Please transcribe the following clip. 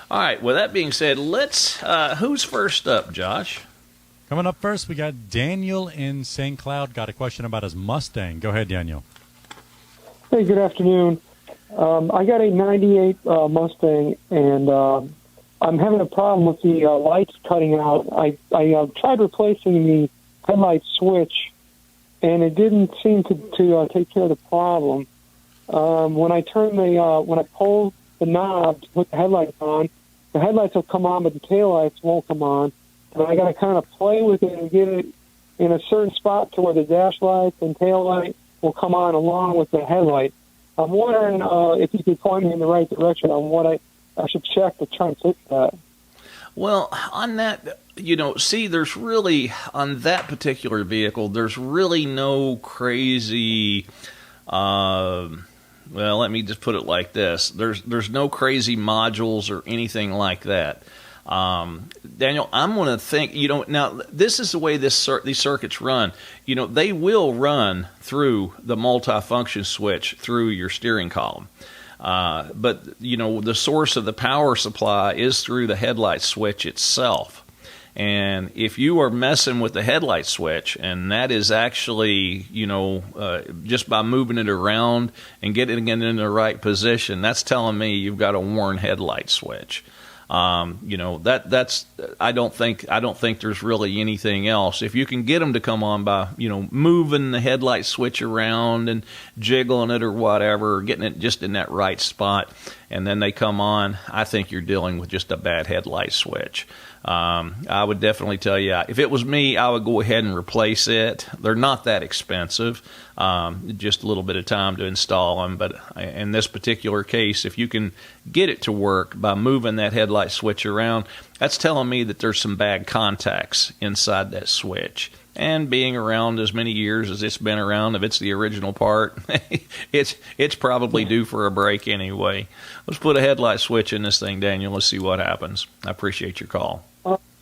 All right. With that being said, let's. Who's first up, Josh? Coming up first, we got Daniel in St. Cloud. Got a question about his Mustang. Go ahead, Daniel. Hey, good afternoon. I got a 98 Mustang, and I'm having a problem with the lights cutting out. I tried replacing the headlight switch, and it didn't seem to take care of the problem. When I pull the knob to put the headlights on, the headlights will come on, but the taillights won't come on. And I got to kind of play with it and get it in a certain spot to where the dash lights and tail light will come on along with the headlight. I'm wondering if you could point me in the right direction on what I should check to try and fix that. Well, on that, there's really, on that particular vehicle, there's really no crazy, well, let me just put it like this. There's no crazy modules or anything like that. Daniel, I'm going to think, now this is the way these circuits run. They will run through the multifunction switch through your steering column. But the source of the power supply is through the headlight switch itself. And if you are messing with the headlight switch, and that is actually, just by moving it around and getting it in the right position, that's telling me you've got a worn headlight switch. That's I don't think there's really anything else. If you can get them to come on by, moving the headlight switch around and jiggling it or whatever, or getting it just in that right spot, and then they come on, I think you're dealing with just a bad headlight switch. I would definitely tell you, if it was me, I would go ahead and replace it. They're not that expensive, just a little bit of time to install them. But in this particular case, if you can get it to work by moving that headlight switch around, that's telling me that there's some bad contacts inside that switch. And being around as many years as it's been around, if it's the original part, it's probably due for a break anyway. Let's put a headlight switch in this thing, Daniel. Let's see what happens. I appreciate your call.